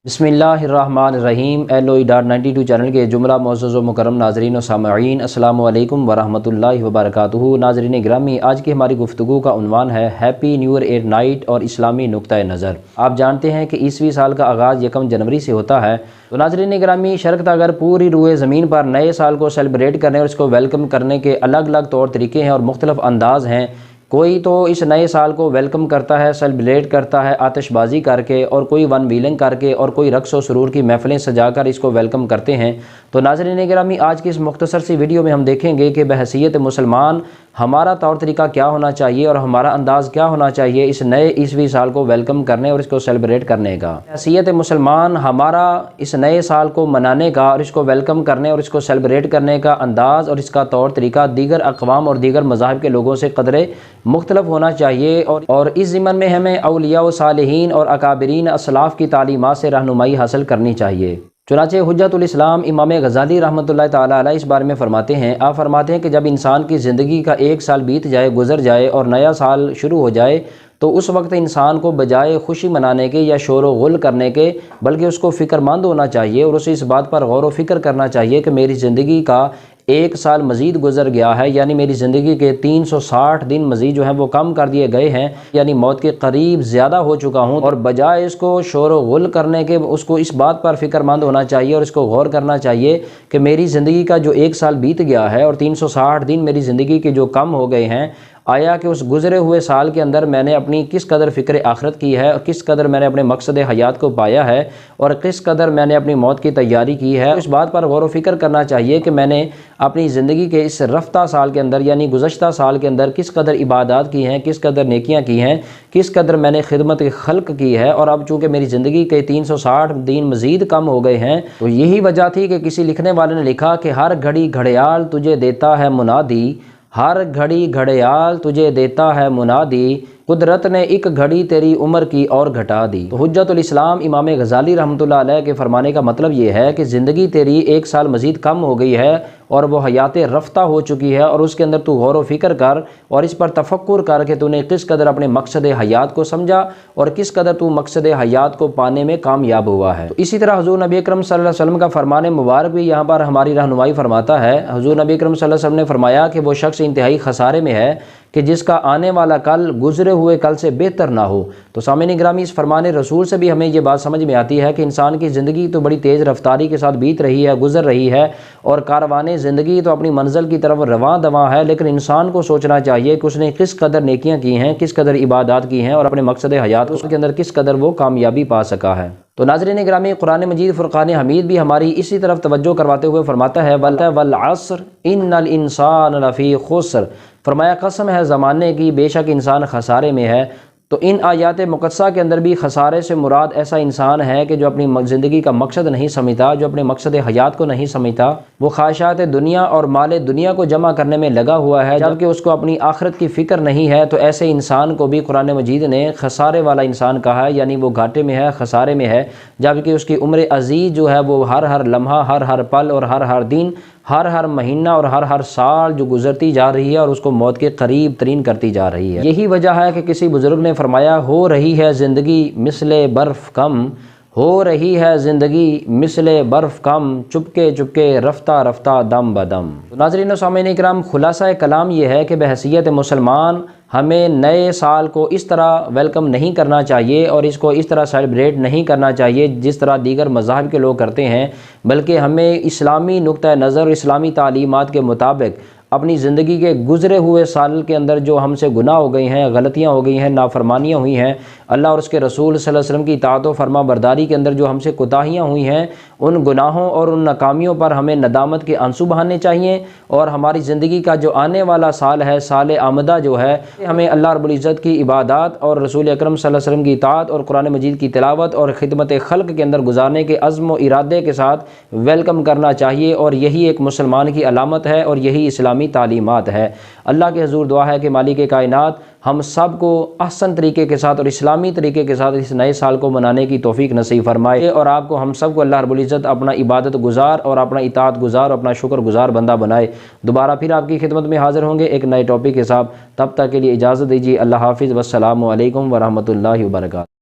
बिस्मिल्लाहिर्रहमानिर्रहीम LOE.92 channel के जुमला मुअज़्ज़ज़ व मुकर्रम नाज़रीन व सामईन अस्सलामु अलैकुम वरहमतुल्लाहि वबरकातुहू। नाज़रीन गिरामी, आज की हमारी गुफ्तगू का उन्वान है happy new year at night और इस्लामी नुक्ता नज़र। आप जानते हैं कि ईसवी साल का आगाज़ 1 जनवरी से होता है। तो नाज़रीन गिरामी, शर्त अगर पूरी रूए ज़मीन पर नए साल को सेलिब्रेट करने और इसको वेलकम करने के अलग अलग तौर तरीके हैं और मुख्तलिफ अंदाज़ हैं। कोई तो इस नए साल को वेलकम करता है, सेलिब्रेट करता है आतिशबाजी करके, और कोई वन व्हीलिंग करके, और कोई रक्स व सुरूर की महफिलें सजाकर इसको वेलकम करते हैं। तो नाज़रीन गिरामी, आज की इस मुख्तसर सी वीडियो में हम देखेंगे कि बहैसियत मुसलमान हमारा तौर तरीका क्या होना चाहिए और हमारा अंदाज़ क्या होना चाहिए इस नए ईसवी साल को वेलकम करने और इसको सेलिब्रेट करने का। बहैसियत मुसलमान हमारा इस नए साल को मनाने का और इसको वेलकम करने और इसको सेलिब्रेट करने का अंदाज़ और इसका तौर तरीका दीगर अक़वाम और दीगर मज़ाहिब के लोगों से क़दरे मुख्तलिफ होना चाहिए। और इस ज़िम्मन में हमें औलिया व सालिहीन और अकाबिरीन असलाफ़ की तालीमात से रहनुमाई हासिल करनी चाहिए। चुनांचे हुज्जतुल इस्लाम इमाम गज़ाली रहमतुल्लाह ताला अलैह इस बारे में फरमाते हैं, आप फरमाते हैं कि जब इंसान की ज़िंदगी का 1 साल बीत जाए, गुज़र जाए और नया साल शुरू हो जाए, तो उस वक्त इंसान को बजाय खुशी मनाने के या शोर व गुल करने के बल्कि उसको फ़िक्रमंद होना चाहिए और उसे इस बात पर गौर व फिक्र करना चाहिए कि मेरी ज़िंदगी का 1 साल मज़ीद गुज़र गया है, यानी मेरी ज़िंदगी के 360 दिन मज़ीद जो हैं वो कम कर दिए गए हैं, यानी मौत के करीब ज़्यादा हो चुका हूँ। और बजाय इसको शोर व गुल करने के उसको इस बात पर फ़िक्रमंद होना चाहिए और इसको गौर करना चाहिए कि मेरी ज़िंदगी का जो 1 साल बीत गया है और 360 दिन मेरी ज़िंदगी के जो कम हो गए हैं, आया कि उस गुज़रे हुए साल के अंदर मैंने अपनी किस कदर फ़िक्र आखिरत की है और किस कदर मैंने अपने मकसद हयात को पाया है और किस कदर मैंने अपनी मौत की तैयारी की है। इस बात पर गौर व फिक्र करना चाहिए कि मैंने अपनी ज़िंदगी के इस रफ्ता साल के अंदर यानी गुज़श्ता साल के अंदर किस कदर इबादत की हैं, किस कदर नेकियां की हैं, किस कदर मैंने खिदमत खल्क की है। और अब चूँकि मेरी ज़िंदगी के 360 दिन मज़ीद कम हो गए हैं, तो यही वजह थी कि किसी लिखने वाले ने लिखा कि हर घड़ी घड़ियाल तुझे देता है मुनादी, हर घड़ी घड़ियाल तुझे देता है मुनादी, कुदरत ने एक घड़ी तेरी उम्र की और घटा दी। तो हुज्जतुल इस्लाम इमाम गज़ाली रहमतुल्लाह अलैह के फरमाने का मतलब ये है कि ज़िंदगी तेरी 1 साल मज़ीद कम हो गई है और वो हयात रफ्ता हो चुकी है, और उसके अंदर तू गौर व फिक्र कर और इस पर तफक्कुर कर कि तूने किस कदर अपने मकसद हयात को समझा और किस कदर तू मकसद हयात को पाने में कामयाब हुआ है। तो इसी तरह हुज़ूर नबी अकरम सल्लल्लाहु अलैहि वसल्लम का फरमान मुबारक भी यहाँ पर हमारी रहनुमाई फरमाता है। हुज़ूर नबी अकरम सल्लल्लाहु अलैहि वसल्लम ने फरमाया कि वो शख्स इंतहाई खसारे में है कि जिसका आने वाला कल गुज़रे हुए कल से बेहतर ना हो। तो सामईन गिरामी, इस फरमान रसूल से भी हमें ये बात समझ में आती है कि इंसान की ज़िंदगी तो बड़ी तेज़ रफ्तारी के साथ बीत रही है, गुज़र रही है, और कारवाने ज़िंदगी तो अपनी मंजिल की तरफ रवां दवां है, लेकिन इंसान को सोचना चाहिए कि उसने किस कदर नेकियां की हैं, किस कदर इबादत की हैं और अपने मकसद हयात उसके अंदर किस कदर वो कामयाबी पा सका है। तो नाज़रीन गिरामी, कुरान मजीद फ़ुरक़ान हमीद भी हमारी इसी तरफ तवज्जो करवाते हुए फरमाता है, वल अस्र इन्नल इंसान लफ़ी खुस्र, फरमाया कसम है ज़माने की, बेशक इंसान खसारे में है। तो इन आयात मुक़द्दसा के अंदर भी खसारे से मुराद ऐसा इंसान है कि जो अपनी ज़िंदगी का मकसद नहीं समझता, जो अपने मकसद हयात को नहीं समझता, वो ख्वाहिशात दुनिया और माल दुनिया को जमा करने में लगा हुआ है, जबकि उसको अपनी आखिरत की फ़िक्र नहीं है। तो ऐसे इंसान को भी कुरान मजीद ने खसारे वाला इंसान कहा है, यानी वो घाटे में है, खसारे में है, जबकि उसकी उम्र अज़ीज़ जो है वो हर लम्हा, हर पल और हर दिन, हर महीना और हर साल जो गुजरती जा रही है और उसको मौत के करीब तरीन करती जा रही है। यही वजह है कि किसी बुज़ुर्ग ने फरमाया, हो रही है ज़िंदगी मिसले बर्फ़ कम, हो रही है ज़िंदगी मिसले बर्फ़ कम, चुपके चुपके रफ्ता रफ्ता दम बदम। तो नाज़रीन व सामीन इकराम, खुलासा कलाम ये है कि बहैसियत मुसलमान हमें नए साल को इस तरह वेलकम नहीं करना चाहिए और इसको इस तरह सेलिब्रेट नहीं करना चाहिए जिस तरह दीगर मज़ाहिब के लोग करते हैं, बल्कि हमें इस्लामी नुक्ता नज़र, इस्लामी तालीमात के मुताबिक अपनी ज़िंदगी के गुज़रे हुए साल के अंदर जो हमसे गुनाह हो गई हैं, गलतियाँ हो गई हैं, नाफरमानियाँ हुई हैं, अल्लाह और उसके रसूल सल्लल्लाहु अलैहि वसल्लम की इताअत व फरमा बरदारी के अंदर जो हमसे कोताहियाँ हुई हैं, उन गुनाहों और उन नाकामियों पर हमें नदामत के आंसू बहाने चाहिए। और हमारी ज़िंदगी का जो आने वाला साल है, साल आमदा जो है, हमें अल्लाह रब्बुल इज़्ज़त की इबादत और रसूल अकरम सल्लल्लाहु अलैहि वसल्लम की इताअत और कुरान मजीद की तिलावत और खिदमत खल्क के अंदर गुजारने के अज़्म व इरादे के साथ वेलकम करना चाहिए। और यही एक मुसलमान की अलामत है और यही इस्लामी तालीमात है। अल्लाह के हुज़ूर दुआ है कि मालिक कायनात हम सब को अहसन तरीके के साथ और इस्लामी तरीके के साथ इस नए साल को मनाने की तौफीक नसीब फरमाए, और आपको हम सब को अल्लाह रब्बुल इज़्ज़त अपना इबादत गुजार और अपना इताअत गुजार और अपना शुक्र गुजार बंदा बनाए। दोबारा फिर आपकी खिदमत में हाज़िर होंगे एक नए टॉपिक के साथ। तब तक के लिए इजाज़त दीजिए। अल्लाह हाफ़िज़, वस्सलामु अलैकुम वरहमतुल्लाहि वबरकातुहू।